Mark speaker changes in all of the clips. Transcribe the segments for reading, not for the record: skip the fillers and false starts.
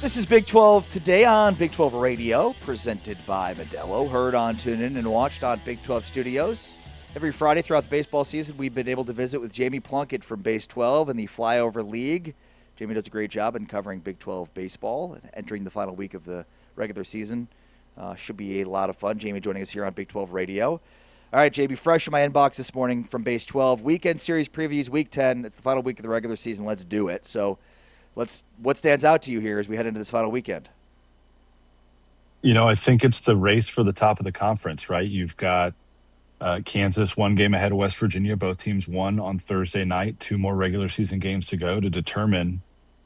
Speaker 1: This is Big 12 Today on Big 12 Radio, presented by Modelo. Heard on TuneIn and watched on Big 12 Studios. Every Friday throughout the baseball season, we've been able to visit with Jamie Plunkett from Base 12 and the Flyover League. Jamie does a great job in covering Big 12 baseball and entering the final week of the regular season. Should be a lot of fun. Jamie joining us here on Big 12 Radio. All right, JB, fresh in my inbox this morning from Base 12. Weekend series previews, Week 10. It's the final week of the regular season. Let's do it. So, what stands out to you here as we head into this final weekend?
Speaker 2: I think it's the race for the top of the conference, right? You've got Kansas one game ahead of West Virginia. Both teams won on Thursday night. Two more regular season games to go to determine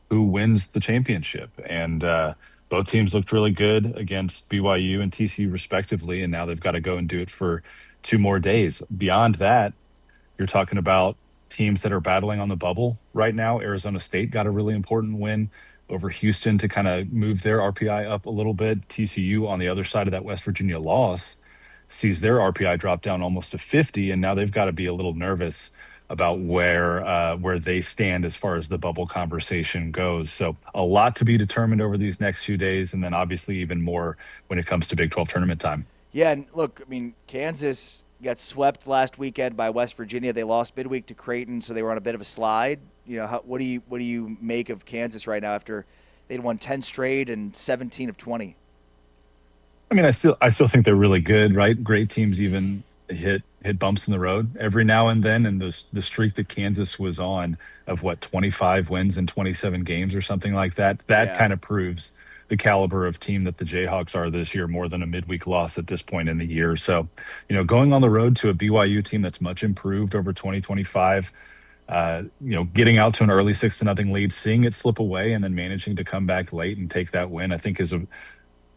Speaker 2: who wins the championship. And both teams looked really good against BYU and TCU respectively, and now they've got to go and do it for 2 more days. Beyond that, you're talking about teams that are battling on the bubble right now. Arizona State got a really important win over Houston to kind of move their RPI up a little bit. TCU on the other side of that West Virginia loss sees their RPI drop down almost to 50, and now they've got to be a little nervous about where they stand as far as the bubble conversation goes. So a lot to be determined over these next few days, and then obviously even more when it comes to Big 12 tournament time.
Speaker 1: Yeah, and look, I mean, Kansas got swept last weekend by West Virginia. They lost midweek to Creighton, so they were on a bit of a slide. What do you make of Kansas right now after they'd won 10 straight and 17 of 20?
Speaker 2: I mean, I still think they're really good, right? Great teams even hit bumps in the road every now and then, and the streak that Kansas was on of 25 wins in 27 games or something like that. That
Speaker 1: Yeah.
Speaker 2: kind of proves the caliber of team that the Jayhawks are this year, more than a midweek loss at this point in the year. So, going on the road to a BYU team that's much improved over 2025, getting out to an early 6-0 lead, seeing it slip away, and then managing to come back late and take that win, I think is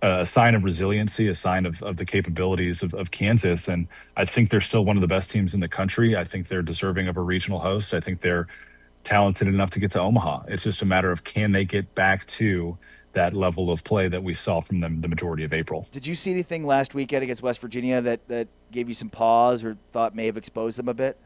Speaker 2: a sign of resiliency, a sign of the capabilities of Kansas. And I think they're still one of the best teams in the country. I think they're deserving of a regional host. I think they're talented enough to get to Omaha. It's just a matter of, can they get back to that level of play that we saw from them the majority of April.
Speaker 1: Did you see anything last weekend against West Virginia that gave you some pause or thought may have exposed them a bit?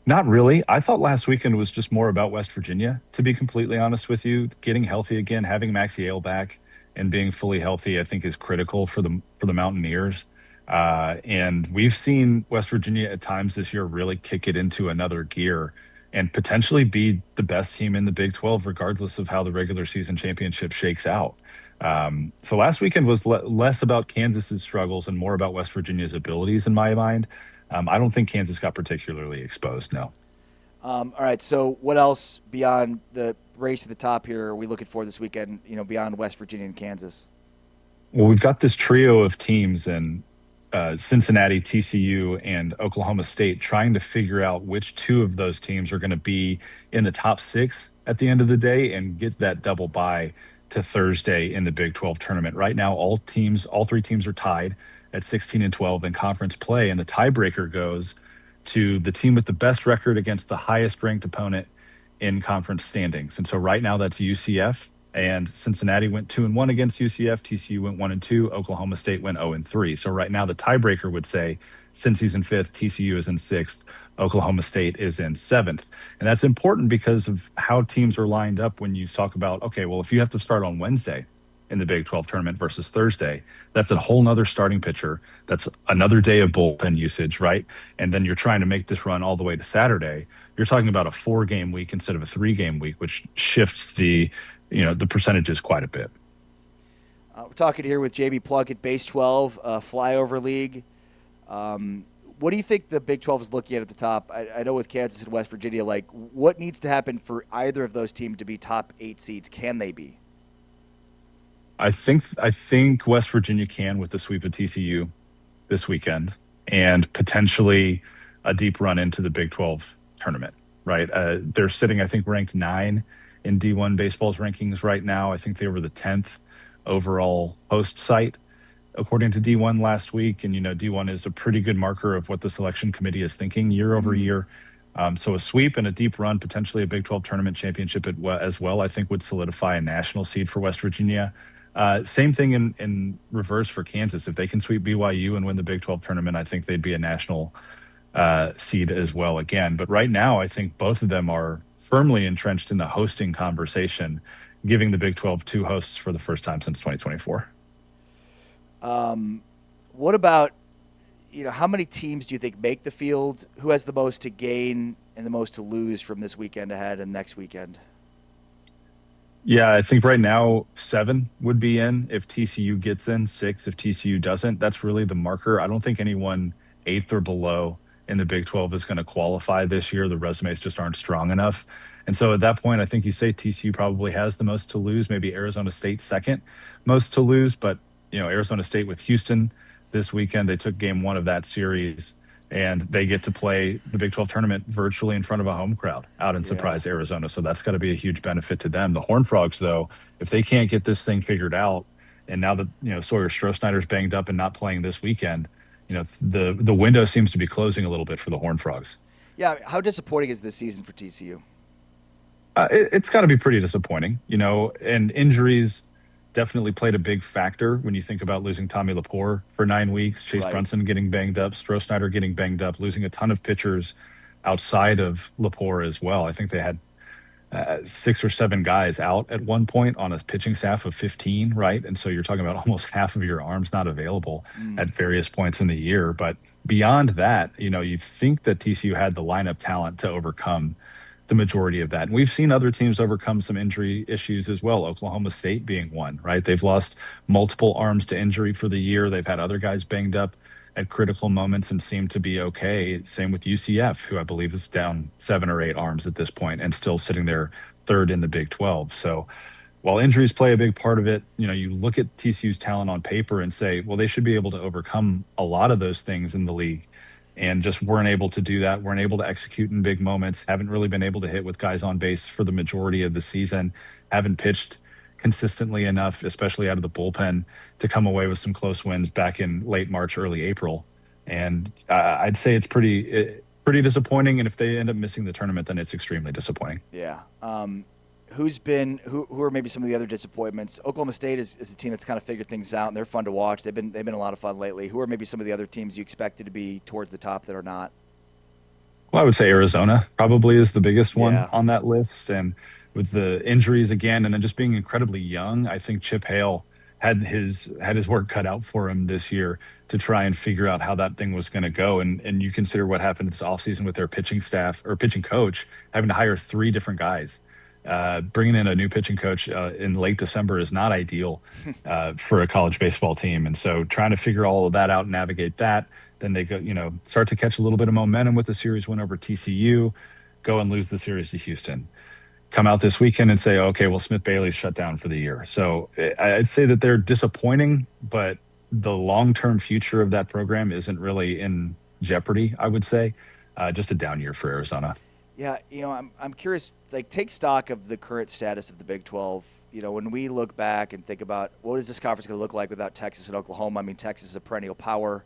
Speaker 2: Not really. I thought last weekend was just more about West Virginia, to be completely honest with you. Getting healthy again, having Max Yale back and being fully healthy, I think is critical for the Mountaineers. And we've seen West Virginia at times this year really kick it into another gear and potentially be the best team in the Big 12, regardless of how the regular season championship shakes out. So last weekend was less about Kansas's struggles and more about West Virginia's abilities, in my mind. I don't think Kansas got particularly exposed, no.
Speaker 1: All right, so what else beyond the race at the top here are we looking for this weekend, beyond West Virginia and Kansas?
Speaker 2: Well, we've got this trio of teams in Cincinnati, TCU, and Oklahoma State trying to figure out which two of those teams are going to be in the top 6 at the end of the day and get that double bye to Thursday in the Big 12 tournament. Right now, all 3 teams are tied at 16 and 12 in conference play, and the tiebreaker goes to the team with the best record against the highest ranked opponent in conference standings. And so right now that's UCF, and Cincinnati went 2-1 against UCF, TCU went 1-2, Oklahoma State went 0-3. So right now the tiebreaker would say Cincy's in 5th, TCU is in 6th, Oklahoma State is in 7th. And that's important because of how teams are lined up when you talk about, okay, well, if you have to start on Wednesday in the Big 12 tournament versus Thursday, that's a whole nother starting pitcher. That's another day of bullpen usage, right? And then you're trying to make this run all the way to Saturday. You're talking about a 4-game week instead of a 3-game week, which shifts the percentages quite a bit.
Speaker 1: We're talking here with JB Plunkett, Base 12, Flyover League. What do you think the Big 12 is looking at the top? I know with Kansas and West Virginia, what needs to happen for either of those teams to be top 8 seeds? Can they be?
Speaker 2: I think West Virginia can, with the sweep of TCU this weekend, and potentially a deep run into the Big 12 tournament, right? They're sitting, I think, ranked 9 in D1 baseball's rankings right now. I think they were the 10th overall host site, according to D1 last week. And, D1 is a pretty good marker of what the selection committee is thinking year over year. So a sweep and a deep run, potentially a Big 12 tournament championship as well, I think would solidify a national seed for West Virginia. Same thing in reverse for Kansas. If they can sweep BYU and win the Big 12 tournament, I think they'd be a national seed as well again. But right now, I think both of them are firmly entrenched in the hosting conversation, giving the Big 12 two hosts for the first time since 2024.
Speaker 1: What about, how many teams do you think make the field? Who has the most to gain and the most to lose from this weekend ahead and next weekend?
Speaker 2: Yeah, I think right now 7 would be in if TCU gets in, 6 if TCU doesn't. That's really the marker. I don't think anyone eighth or below in the Big 12 is going to qualify this year. The resumes just aren't strong enough. And so at that point, I think you say TCU probably has the most to lose, maybe Arizona State second most to lose. But, Arizona State with Houston this weekend, they took game 1 of that series and they get to play the Big 12 tournament virtually in front of a home crowd out in
Speaker 1: Yeah.
Speaker 2: Surprise, Arizona. So that's got to be a huge benefit to them. The Horned Frogs, though, if they can't get this thing figured out, and now that Sawyer Strohsnyder's banged up and not playing this weekend, the window seems to be closing a little bit for the Horned Frogs.
Speaker 1: Yeah. How disappointing is this season for TCU?
Speaker 2: It's got to be pretty disappointing, and injuries definitely played a big factor when you think about losing Tommy Lepore for 9 weeks, Chase
Speaker 1: Right.
Speaker 2: Brunson getting banged up, Strohsnyder getting banged up, losing a ton of pitchers outside of Lepore as well. I think they had 6 or 7 guys out at one point on a pitching staff of 15, right? And so you're talking about almost half of your arms not available
Speaker 1: Mm.
Speaker 2: at various points in the year. But beyond that, you think that TCU had the lineup talent to overcome the majority of that. And we've seen other teams overcome some injury issues as well. Oklahoma State being one, right? They've lost multiple arms to injury for the year. They've had other guys banged up at critical moments and seem to be okay. Same with UCF, who I believe is down 7 or 8 arms at this point and still sitting there third in the Big 12. So while injuries play a big part of it, you look at TCU's talent on paper and say, well, they should be able to overcome a lot of those things in the league and just weren't able to do that. Weren't able to execute in big moments. Haven't really been able to hit with guys on base for the majority of the season. Haven't pitched consistently enough, especially out of the bullpen, to come away with some close wins back in late March, early April. And I'd say it's pretty disappointing. And if they end up missing the tournament, then it's extremely disappointing.
Speaker 1: Yeah. Who are maybe some of the other disappointments? Oklahoma State is a team that's kind of figured things out, and they're fun to watch. They've been a lot of fun lately. Who are maybe some of the other teams you expected to be towards the top that are not?
Speaker 2: Well, I would say Arizona probably is the biggest one
Speaker 1: Yeah.
Speaker 2: on that list. And with the injuries again, and then just being incredibly young, I think Chip Hale had his work cut out for him this year to try and figure out how that thing was going to go. And you consider what happened this offseason with their pitching staff or pitching coach having to hire 3 different guys. Bringing in a new pitching coach in late December is not ideal for a college baseball team. And so trying to figure all of that out and navigate that, then they go, start to catch a little bit of momentum with the series win over TCU, go and lose the series to Houston. Come out this weekend and say, okay, well, Smith Bailey's shut down for the year. So I'd say that they're disappointing, but the long-term future of that program isn't really in jeopardy, I would say. Just a down year for Arizona.
Speaker 1: Yeah, I'm curious. Like, take stock of the current status of the Big 12. When we look back and think about what is this conference going to look like without Texas and Oklahoma? I mean, Texas is a perennial power.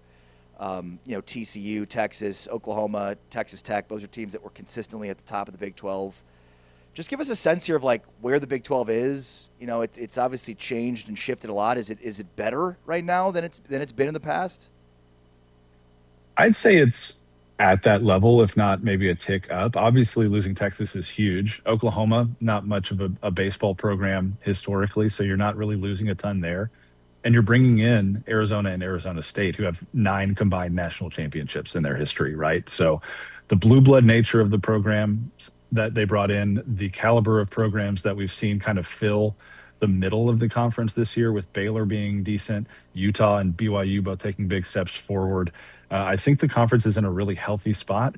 Speaker 1: TCU, Texas, Oklahoma, Texas Tech. Those are teams that were consistently at the top of the Big 12. Just give us a sense here of like where the Big 12 is. It's obviously changed and shifted a lot. Is it better right now than it's been in the past?
Speaker 2: I'd say it's at that level, if not maybe a tick up. Obviously, losing Texas is huge. Oklahoma, not much of a baseball program historically, so you're not really losing a ton there. And you're bringing in Arizona and Arizona State, who have 9 combined national championships in their history, right? So the blue blood nature of the programs that they brought in, the caliber of programs that we've seen kind of fill the middle of the conference this year, with Baylor being decent, Utah and BYU both taking big steps forward. I think the conference is in a really healthy spot.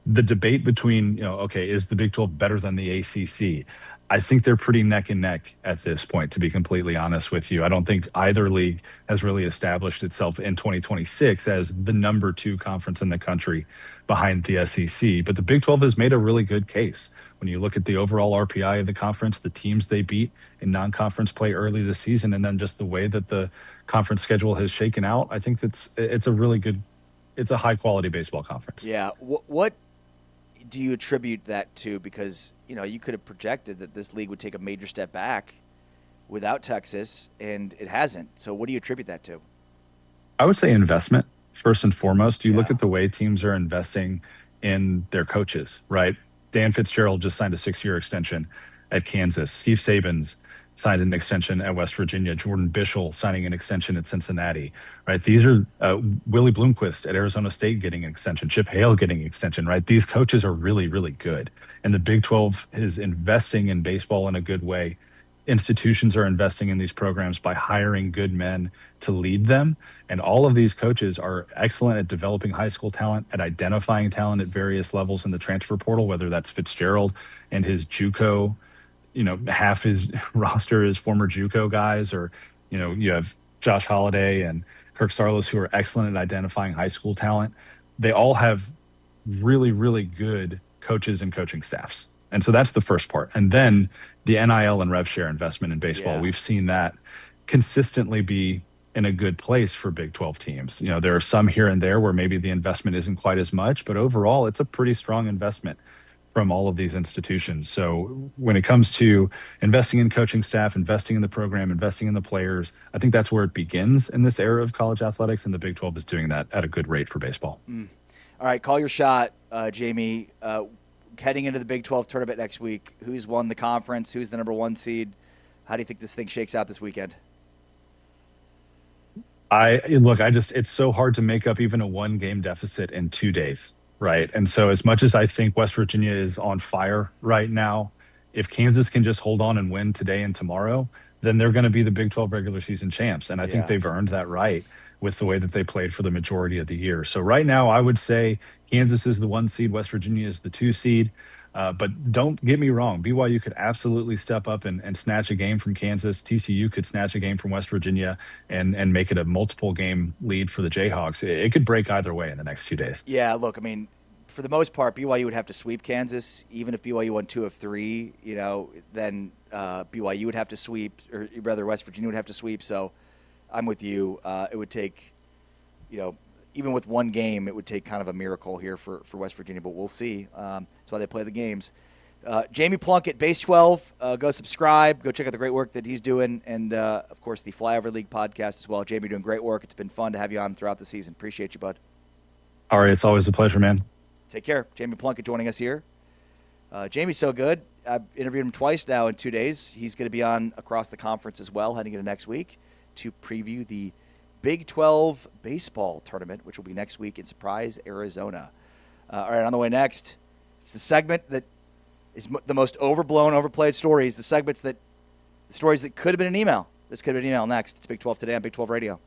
Speaker 2: The debate between, okay, is the Big 12 better than the ACC? I think they're pretty neck and neck at this point, to be completely honest with you. I don't think either league has really established itself in 2026 as the number 2 conference in the country behind the SEC. But the Big 12 has made a really good case. When you look at the overall RPI of the conference, the teams they beat in non-conference play early this season, and then just the way that the conference schedule has shaken out, I think it's a really good, it's a high quality baseball conference.
Speaker 1: Yeah. What do you attribute that to? Because you could have projected that this league would take a major step back without Texas, and it hasn't. So what do you attribute that to?
Speaker 2: I would say investment first and foremost. You look
Speaker 1: Yeah.
Speaker 2: at the way teams are investing in their coaches, right? Dan Fitzgerald just signed a 6-year extension at Kansas. Steve Saban's signed an extension at West Virginia. Jordan Bischel signing an extension at Cincinnati. Right? These are Willie Bloomquist at Arizona State getting an extension. Chip Hale getting an extension. Right? These coaches are really, really good, and the Big 12 is investing in baseball in a good way. Institutions are investing in these programs by hiring good men to lead them. And all of these coaches are excellent at developing high school talent, at identifying talent at various levels in the transfer portal, whether that's Fitzgerald and his JUCO, half his roster is former JUCO guys, or, you have Josh Holiday and Kirk Sarlos who are excellent at identifying high school talent. They all have really, really good coaches and coaching staffs. And so that's the first part. And then the NIL and rev share investment in baseball.
Speaker 1: Yeah.
Speaker 2: We've seen that consistently be in a good place for Big 12 teams. There are some here and there where maybe the investment isn't quite as much, but overall it's a pretty strong investment from all of these institutions. So when it comes to investing in coaching staff, investing in the program, investing in the players, I think that's where it begins in this era of college athletics, and the Big 12 is doing that at a good rate for baseball.
Speaker 1: All right, call your shot, Jamie. Heading into the Big 12 tournament next week, who's won the conference? Who's the number 1 seed? How do you think this thing shakes out this weekend?
Speaker 2: It's so hard to make up even a 1-game deficit in 2 days, right? And so as much as I think West Virginia is on fire right now, if Kansas can just hold on and win today and tomorrow, then they're going to be the Big 12 regular season champs. And I think they've earned that right with the way that they played for the majority of the year. So right now, I would say Kansas is the 1 seed, West Virginia is the 2 seed. But don't get me wrong, BYU could absolutely step up and snatch a game from Kansas. TCU could snatch a game from West Virginia and make it a multiple game lead for the Jayhawks. It could break either way in the next 2 days.
Speaker 1: Yeah, look, I mean, for the most part, BYU would have to sweep Kansas. Even if BYU won 2 of 3, then BYU would have to sweep, or rather West Virginia would have to sweep. So I'm with you. It would take, even with 1 game, it would take kind of a miracle here for West Virginia, but we'll see. That's why they play the games. Jamie Plunkett, Base 12, go subscribe. Go check out the great work that he's doing. And, of course, the Flyover League podcast as well. Jamie, you're doing great work. It's been fun to have you on throughout the season. Appreciate you, bud.
Speaker 2: All right, it's always a pleasure, man.
Speaker 1: Take care. Jamie Plunkett joining us here. Jamie's so good. I've interviewed him twice now in 2 days. He's going to be on Across the Conference as well, heading into next week to preview the Big 12 baseball tournament, which will be next week in Surprise, Arizona. All right, on the way next, it's the segment that is the most overblown, overplayed stories, the stories that could have been an email. This could have been an email next. It's Big 12 Today on Big 12 Radio.